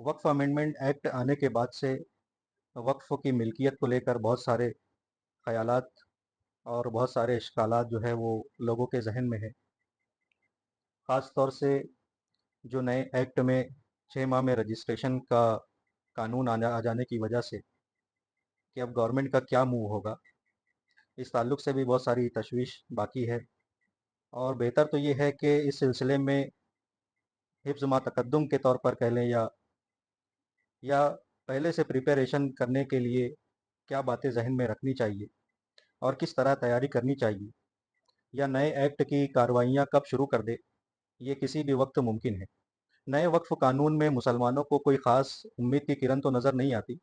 वक्फ amendment act आने के बाद से वक्फ की मिल्कियत को लेकर बहुत सारे ख़यालात और बहुत सारे इश्कालात जो है वो लोगों के जहन में है। ख़ास तौर से जो नए एक्ट में 6 माह में रजिस्ट्रेशन का कानून आ जाने की वजह से कि अब गवर्नमेंट का क्या मूव होगा, इस ताल्लुक से भी बहुत सारी तशवीश बाकी है। और बेहतर तो ये है कि इस सिलसिले में हिफ्ज़ मा तकद्दुम के तौर पर कह लें या पहले से प्रिपरेशन करने के लिए क्या बातें जहन में रखनी चाहिए और किस तरह तैयारी करनी चाहिए, या नए एक्ट की कार्रवाइयाँ कब शुरू कर दे, ये किसी भी वक्त मुमकिन है। नए वक्फ कानून में मुसलमानों को कोई ख़ास उम्मीद की किरण तो नज़र नहीं आती।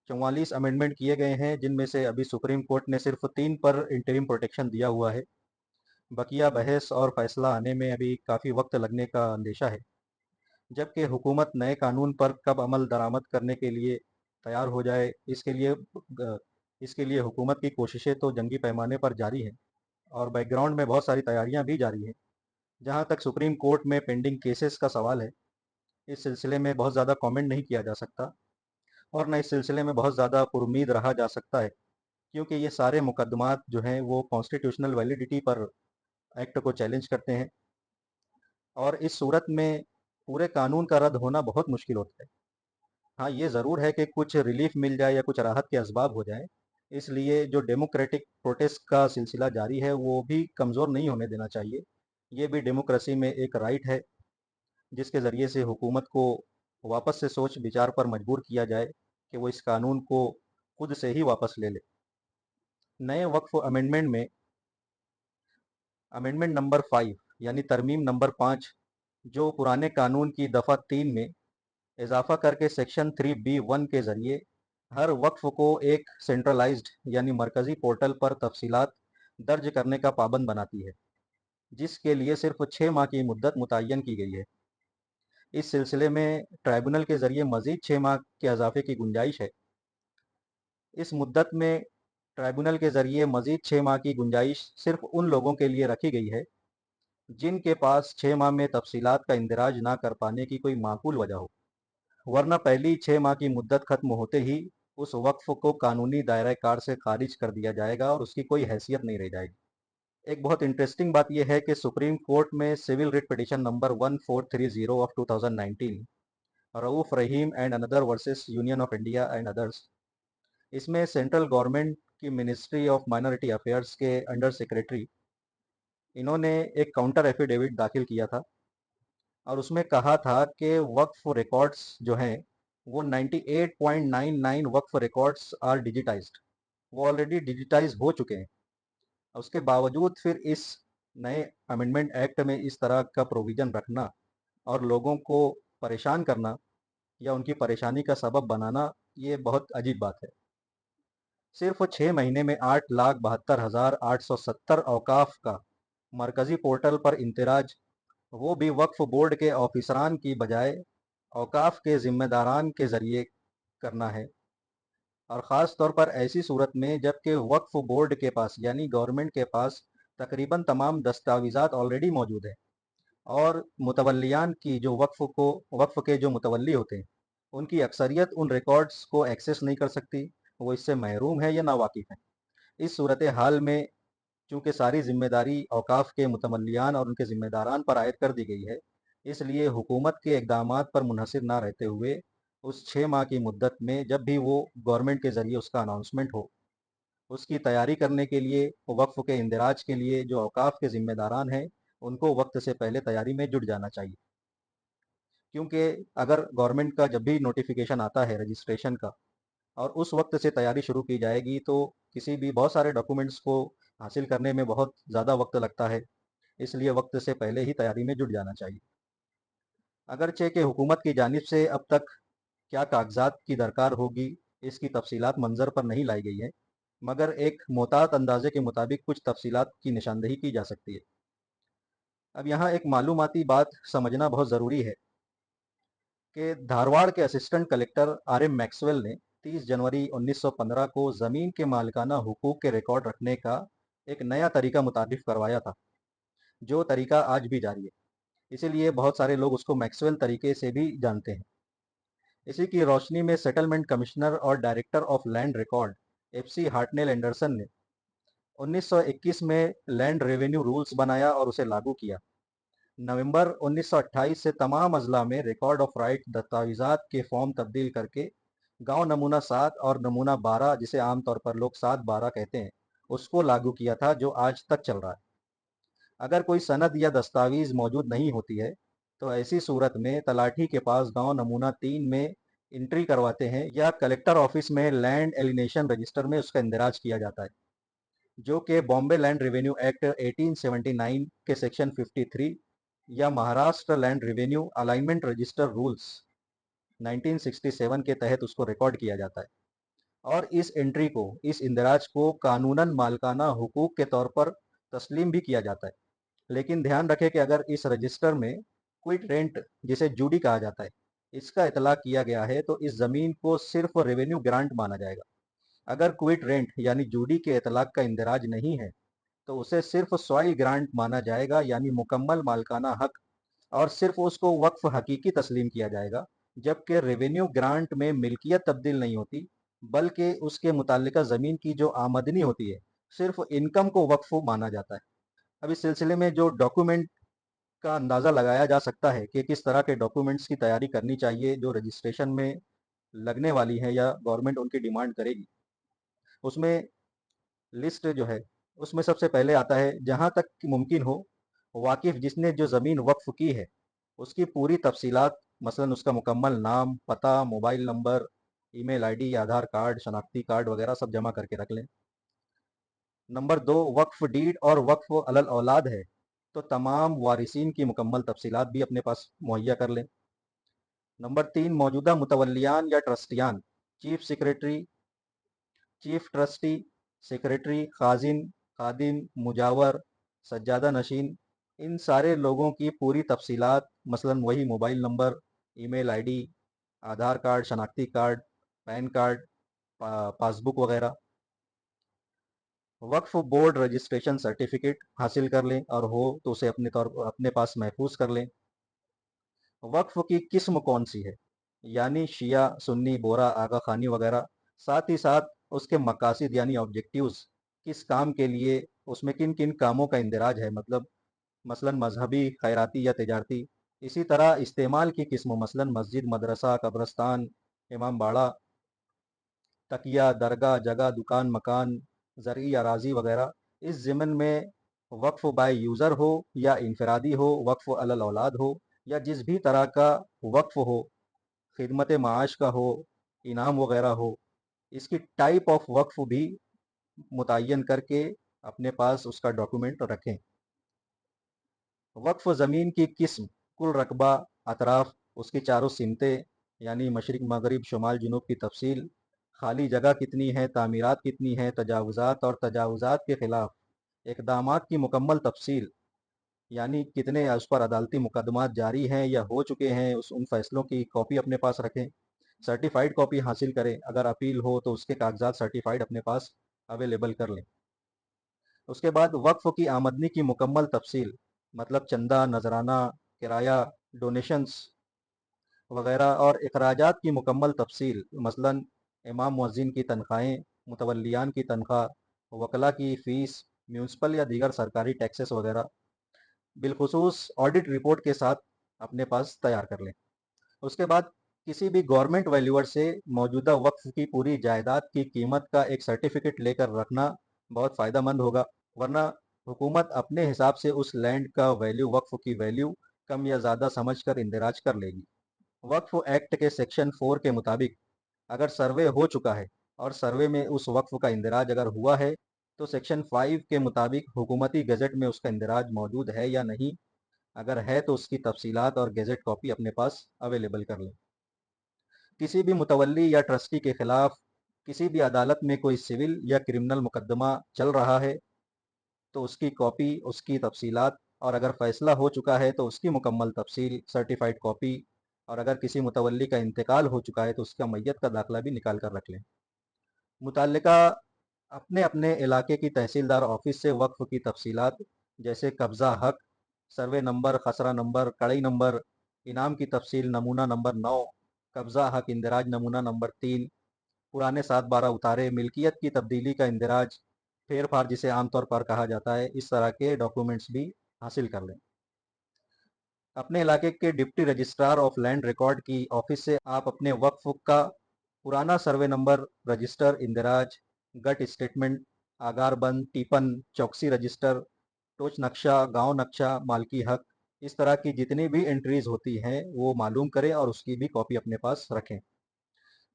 44 अमेंडमेंट किए गए हैं, जिनमें से अभी सुप्रीम कोर्ट ने सिर्फ 3 पर इंटरिम प्रोटेक्शन दिया हुआ है। बकिया बहस और फैसला आने में अभी काफ़ी वक्त लगने का अंदेशा है, जबकि हुकूमत नए कानून पर कब अमल दरामद करने के लिए तैयार हो जाए, इसके लिए हुकूमत की कोशिशें तो जंगी पैमाने पर जारी हैं और बैकग्राउंड में बहुत सारी तैयारियां भी जारी हैं। जहां तक सुप्रीम कोर्ट में पेंडिंग केसेस का सवाल है, इस सिलसिले में बहुत ज़्यादा कमेंट नहीं किया जा सकता और न इस सिलसिले में बहुत ज़्यादा पुरुमीद रहा जा सकता है, क्योंकि ये सारे मुकदमात जो हैं वो कॉन्स्टिट्यूशनल वैलिडिटी पर एक्ट को चैलेंज करते हैं और इस सूरत में पूरे कानून का रद्द होना बहुत मुश्किल होता है। हाँ, ये ज़रूर है कि कुछ रिलीफ मिल जाए या कुछ राहत के असबाब हो जाए, इसलिए जो डेमोक्रेटिक प्रोटेस्ट का सिलसिला जारी है वो भी कमज़ोर नहीं होने देना चाहिए। ये भी डेमोक्रेसी में एक राइट है, जिसके ज़रिए से हुकूमत को वापस से सोच विचार पर मजबूर किया जाए कि वो इस कानून को खुद से ही वापस ले ले। नए वक्फ अमेंडमेंट में अमेंडमेंट नंबर 5 यानी तरमीम नंबर 5, जो पुराने कानून की दफ़ा 3 में इजाफा करके सेक्शन 3B1 के ज़रिए हर वक्फ को एक सेंट्रलाइज्ड यानी मरकज़ी पोर्टल पर तफसीलात दर्ज करने का पाबंद बनाती है, जिसके लिए सिर्फ 6 माह की मुद्दत मुतय्यन की गई है। इस सिलसिले में ट्राइब्यूनल के ज़रिए मज़ीद 6 माह के इजाफे की गुंजाइश है। इस मुद्दत में ट्राइब्यूनल के ज़रिए मज़ीद 6 माह की गुंजाइश सिर्फ उन लोगों के लिए रखी गई है जिनके पास 6 माह में तफसीलात का इंदराज ना कर पाने की कोई माकूल वजह हो, वरना पहली 6 माह की मुद्दत खत्म होते ही उस वक्फ को कानूनी दायरा कार से खारिज कर दिया जाएगा और उसकी कोई हैसियत नहीं रह जाएगी। एक बहुत इंटरेस्टिंग बात यह है कि सुप्रीम कोर्ट में civil writ petition number 1430 of 2019, Rauf Rahim and another versus union of India and others, इसमें सेंट्रल गवर्नमेंट की मिनिस्ट्री ऑफ माइनॉरिटी अफेयर्स के अंडर सेक्रेटरी, इन्होंने एक काउंटर एफिडेविट दाखिल किया था और उसमें कहा था कि वक्फ रिकॉर्ड्स जो हैं वो 98.99 वक्फ रिकॉर्ड्स आर डिजिटाइज्ड, वो ऑलरेडी डिजिटाइज हो चुके हैं। उसके बावजूद फिर इस नए अमेंडमेंट एक्ट में इस तरह का प्रोविज़न रखना और लोगों को परेशान करना या उनकी परेशानी का सबब बनाना, ये बहुत अजीब बात है। सिर्फ 6 महीने में 8,72,870 औकाफ का मरकज़ी पोर्टल पर इंदराज, वो भी वक्फ बोर्ड के ऑफिसरान की बजाय औकाफ के ज़िम्मेदारान के ज़रिए करना है, और ख़ास तौर पर ऐसी सूरत में जबकि वक्फ बोर्ड के पास यानी गवर्नमेंट के पास तकरीबन तमाम दस्तावेज़ात ऑलरेडी मौजूद हैं और मुतवल्लियान की जो वक्फ के जो मुतवल्ली होते हैं, उनकी अक्सरियत उन रिकॉर्ड्स को एक्सेस नहीं कर सकती, वो इससे महरूम है या नावाकिफ़ हैं। इस सूरत हाल में चूँकि सारी ज़िम्मेदारी औकाफ के मुतवल्लियान और उनके ज़िम्मेदारान पर आयद कर दी गई है, इसलिए हुकूमत के इक़दामात पर मुनहसर ना रहते हुए उस 6 माह की मुद्दत में जब भी वो गवर्नमेंट के ज़रिए उसका अनाउंसमेंट हो, उसकी तैयारी करने के लिए वक्फ के इंदराज के लिए जो औकाफ के ज़िम्मेदारान हैं, उनको वक्त से पहले तैयारी में जुट जाना चाहिए। क्योंकि अगर गवर्नमेंट का जब भी नोटिफिकेशन आता है रजिस्ट्रेशन का और उस वक्त से तैयारी शुरू की जाएगी, तो किसी भी बहुत सारे डॉक्यूमेंट्स को हासिल करने में बहुत ज़्यादा वक्त लगता है, इसलिए वक्त से पहले ही तैयारी में जुट जाना चाहिए। अगरचे कि हुकूमत की जानिब से अब तक क्या कागजात की दरकार होगी, इसकी तफसीलात मंजर पर नहीं लाई गई है, मगर एक मोहतात अंदाजे के मुताबिक कुछ तफसीलात की निशानदही की जा सकती है। अब यहाँ एक मालूमाती बात समझना बहुत ज़रूरी है कि धारवाड़ के असिस्टेंट कलेक्टर RM मैक्सवेल ने 30 जनवरी 1915 को ज़मीन के मालिकाना हुकूक के रिकॉर्ड रखने का एक नया तरीका मुतारिफ करवाया था, जो तरीका आज भी जारी है। इसीलिए बहुत सारे लोग उसको मैक्सवेल तरीके से भी जानते हैं। इसी की रोशनी में सेटलमेंट कमिश्नर और director of land record FC Hartnell Anderson ने 1921 में लैंड रेवेन्यू रूल्स बनाया और उसे लागू किया। नवंबर 1928 से तमाम अजला में रिकॉर्ड ऑफ राइट दस्तावेजात के फॉर्म तब्दील करके गांव नमूना 7 और नमूना 12, जिसे आमतौर पर लोग 7-12 कहते हैं, उसको लागू किया था, जो आज तक चल रहा है। अगर कोई सनद या दस्तावेज मौजूद नहीं होती है तो ऐसी सूरत में तलाठी के पास गांव नमूना 3 में एंट्री करवाते हैं या कलेक्टर ऑफिस में लैंड एलिनेशन रजिस्टर में उसका इंदराज किया जाता है, जो कि बॉम्बे लैंड रेवेन्यू एक्ट 1879 के सेक्शन 53 या Maharashtra land revenue alignment register rules 1967 के तहत उसको रिकॉर्ड किया जाता है। और इस एंट्री को, इस इंदराज को कानूनन मालकाना हुकूक के तौर पर तस्लीम भी किया जाता है। लेकिन ध्यान रखें कि अगर इस रजिस्टर में क्विट रेंट, जिसे जूडी कहा जाता है, इसका इतलाक किया गया है तो इस जमीन को सिर्फ रेवेन्यू ग्रांट माना जाएगा। अगर क्विट रेंट यानी जूडी के इतलाक का इंदराज नहीं है तो उसे सिर्फ सॉइल ग्रांट माना जाएगा, यानी मुकम्मल मालकाना हक, और सिर्फ उसको वक्फ हकीकी तस्लीम किया जाएगा। जबकि रेवेन्यू ग्रांट में मिल्कियत तब्दील नहीं होती, बल्कि उसके मुतालिका ज़मीन की जो आमदनी होती है, सिर्फ इनकम को वक्फ माना जाता है। अब इस सिलसिले में जो डॉक्यूमेंट का अंदाज़ा लगाया जा सकता है कि किस तरह के डॉक्यूमेंट्स की तैयारी करनी चाहिए जो रजिस्ट्रेशन में लगने वाली है या गवर्नमेंट उनकी डिमांड करेगी, उसमें लिस्ट जो है, उसमें सबसे पहले आता है, जहां तक कि मुमकिन हो, वाकिफ जिसने जो ज़मीन वक्फ की है उसकी पूरी तफसीलात, मसलन उसका मुकम्मल नाम, पता, mobile number, email ID, Aadhaar card, शनाख्ती कार्ड वगैरह सब जमा करके रख लें। नंबर 2, वक्फ डीड और वक्फ अलल औलाद है तो तमाम वारिसीन की मुकम्मल तफसीलात भी अपने पास मुहैया कर लें। नंबर 3, मौजूदा मुतवल्लियान या ट्रस्टियान, chief secretary, chief trustee, secretary, खाजिन, खादिम, मुजावर, सज्जादा नशीन, इन सारे लोगों की पूरी तफसीलात, मसलन वही mobile number, email ID, Aadhaar card, शनाख्ती कार्ड, पैन कार्ड, पासबुक वगैरह। वक्फ बोर्ड रजिस्ट्रेशन सर्टिफिकेट हासिल कर लें और हो तो उसे अपने पास महफूज कर लें। वक्फ की किस्म कौन सी है, यानी शिया, सुन्नी, बोरा, आगा खानी वगैरह। साथ ही साथ उसके मकासद यानी ऑब्जेक्टिव्स, किस काम के लिए, उसमें किन किन कामों का इंदराज है, मतलब मसलन मजहबी, खैराती या तिजारती। इसी तरह इस्तेमाल की किस्म, मसलन मस्जिद, मदरसा, कब्रस्तान, इमाम बाड़ा, तकिया, दरगाह, जगह, दुकान, मकान, ज़रई अराज़ी वगैरह। इस ज़िमन में वक्फ बाय यूज़र हो या इनफरादी हो, वक्फ अलल औलाद हो, या जिस भी तरह का वक्फ हो, खिदमत माश का हो, इनाम वगैरह हो, इसकी टाइप ऑफ वक्फ भी मुतय्यन करके अपने पास उसका डॉक्यूमेंट रखें। वक्फ ज़मीन की किस्म, कुल रकबा, अतराफ, उसकी चारों सिमतें यानी मशरिक, मगरिब, शुमाल, जुनूब की तफसील, खाली जगह कितनी है, तामीरात कितनी हैं, तजावुज़ात और तजावुज़ात के ख़िलाफ़ इक़दामात की मुकम्मल तफसील, यानी कितने उस पर अदालती मुकदमात जारी हैं या हो चुके हैं, उन फ़ैसलों की कॉपी अपने पास रखें। सर्टिफ़ाइड कॉपी हासिल करें, अगर अपील हो तो उसके कागजात सर्टिफ़ाइड अपने पास अवेलेबल कर लें। उसके बाद वक्फ की आमदनी की मुकम्मल तफसील, मतलब चंदा, नजराना, किराया, डोनेशंस वगैरह, और अखराजात की मुकम्मल तफसील, मसलन इमाम मुअज्जिन की तनख्वाहें, मुतवल्लियान की तनख्वाह, वकला की फ़ीस, म्यूनसिपल या दीगर सरकारी टैक्सेस वगैरह, बिलखुसूस ऑडिट रिपोर्ट के साथ अपने पास तैयार कर लें। उसके बाद किसी भी गवर्नमेंट वैल्यूअर से मौजूदा वक्फ की पूरी जायदाद की कीमत का एक सर्टिफिकेट लेकर रखना बहुत फ़ायदा मंद होगा, वरना हुकूमत अपने हिसाब से उस लैंड का वैल्यू वक्फ की वैल्यू कम या ज़्यादा समझकर इंदराज कर लेगी। वक्फ एक्ट के सेक्शन 4 के मुताबिक अगर सर्वे हो चुका है और सर्वे में उस वक्फ का इंदराज अगर हुआ है तो सेक्शन 5 के मुताबिक हुकूमती गज़ट में उसका इंदराज मौजूद है या नहीं, अगर है तो उसकी तफसीलात और गज़ट कॉपी अपने पास अवेलेबल कर लें। किसी भी मुतवल्ली या ट्रस्टी के खिलाफ किसी भी अदालत में कोई सिविल या क्रिमिनल मुकदमा चल रहा है तो उसकी कॉपी, उसकी तफसीलात, और अगर फ़ैसला हो चुका है तो उसकी मुकम्मल तफसील, सर्टिफ़ाइड कॉपी, और अगर किसी मुतवल्ली का इंतकाल हो चुका है तो उसका मैयत का दाखिला भी निकाल कर रख लें। मुतल्लिका अपने अपने इलाके की तहसीलदार ऑफिस से वक्फ की तफसीलात, जैसे कब्ज़ा हक, सर्वे नंबर, खसरा नंबर, कड़ई नंबर, इनाम की तफसील, नमूना नंबर 9, कब्ज़ा हक इंदराज नमूना नंबर 3, पुराने 7/12 उतारे, मिल्कियत की तब्दीली का इंदराज, फेर फार जिसे आमतौर पर कहा जाता है, इस तरह के डॉक्यूमेंट्स भी हासिल कर लें। अपने इलाके के deputy registrar of land record की ऑफिस से आप अपने वक्फ का पुराना सर्वे नंबर, रजिस्टर, इंदराज, गट स्टेटमेंट, आगारबंद, टीपन, चौकसी रजिस्टर, टोच नक्शा, गांव नक्शा, मालकी हक, इस तरह की जितनी भी एंट्रीज होती हैं वो मालूम करें और उसकी भी कॉपी अपने पास रखें।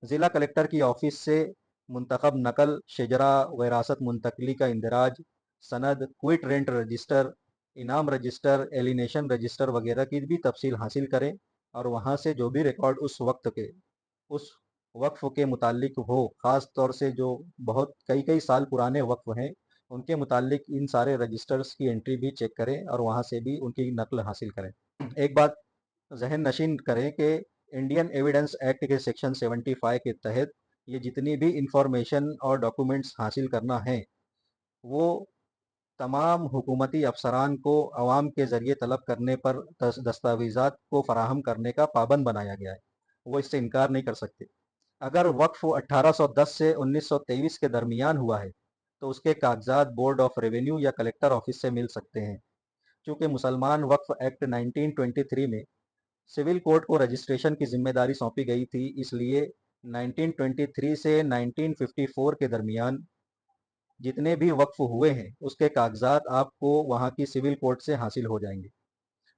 ज़िला कलेक्टर की ऑफिस से मुंतखब नकल, शजरा, विरासत मुंतकली का इंदराज, सनद, क्विट रेंट रजिस्टर, इनाम रजिस्टर, एलिनेशन रजिस्टर वगैरह की भी तफसील हासिल करें और वहाँ से जो भी रिकॉर्ड उस वक्फ के मुतालिक हो, ख़ास तौर से जो बहुत कई कई साल पुराने वक्फ हैं उनके मुतालिक इन सारे रजिस्टर्स की एंट्री भी चेक करें और वहाँ से भी उनकी नकल हासिल करें। एक बात जहन नशीन करें कि इंडियन एविडेंस एक्ट के सेक्शन 75 के तहत ये जितनी भी इंफॉर्मेशन और डॉक्यूमेंट्स हासिल करना है वो तमाम हुकूमती अफसरान को अवाम के ज़रिए तलब करने पर दस्तावेज़ात को फराहम करने का पाबंद बनाया गया है। वो इससे इनकार नहीं कर सकते। अगर वक्फ 1810 से 1923 के दरमियान हुआ है तो उसके कागजात बोर्ड ऑफ रेवेन्यू या कलेक्टर ऑफिस से मिल सकते हैं। चूँकि मुसलमान वक्फ एक्ट 1923 में सिविल कोर्ट को रजिस्ट्रेशन की जिम्मेदारी सौंपी गई थी, इसलिए 1923 से 1954 के दरमियान जितने भी वक्फ हुए हैं उसके कागजात आपको वहाँ की सिविल कोर्ट से हासिल हो जाएंगे।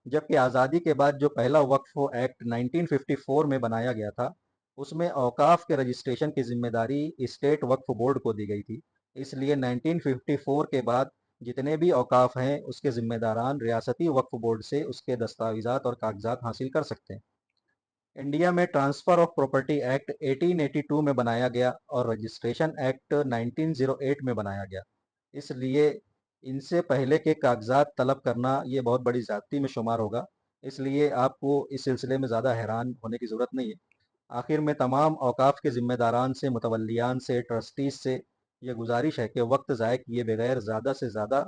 जबकि आज़ादी के बाद जो पहला वक्फ एक्ट 1954 में बनाया गया था उसमें औकाफ के रजिस्ट्रेशन की जिम्मेदारी स्टेट वक्फ बोर्ड को दी गई थी, इसलिए 1954 के बाद जितने भी औकाफ हैं उसके जिम्मेदारान रियासती वक्फ बोर्ड से उसके दस्तावेजात और कागजात हासिल कर सकते हैं। इंडिया में ट्रांसफ़र ऑफ प्रॉपर्टी एक्ट 1882 में बनाया गया और रजिस्ट्रेशन एक्ट 1908 में बनाया गया, इसलिए इनसे पहले के कागजात तलब करना ये बहुत बड़ी ज़्यादती में शुमार होगा, इसलिए आपको इस सिलसिले में ज़्यादा हैरान होने की ज़रूरत नहीं है। आखिर में तमाम औकाफ के ज़िम्मेदारान से, मुतवल्लियान से, ट्रस्टीज़ से ये गुजारिश है कि वक्त ज़ाय किए बगैर ज़्यादा से ज़्यादा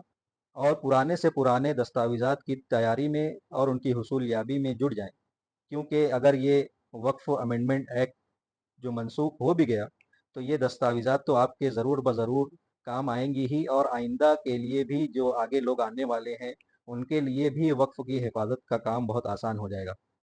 और पुराने से पुराने दस्तावेज़ात की तैयारी में और उनकी हुसूलियाबी में जुट जाएँ। क्योंकि अगर ये वक्फ अमेंडमेंट एक्ट जो मनसूख हो भी गया तो ये दस्तावेज़ात तो आपके ज़रूर ब-ज़रूर काम आएंगी ही और आइंदा के लिए भी जो आगे लोग आने वाले हैं उनके लिए भी वक्फ की हिफाजत का काम बहुत आसान हो जाएगा।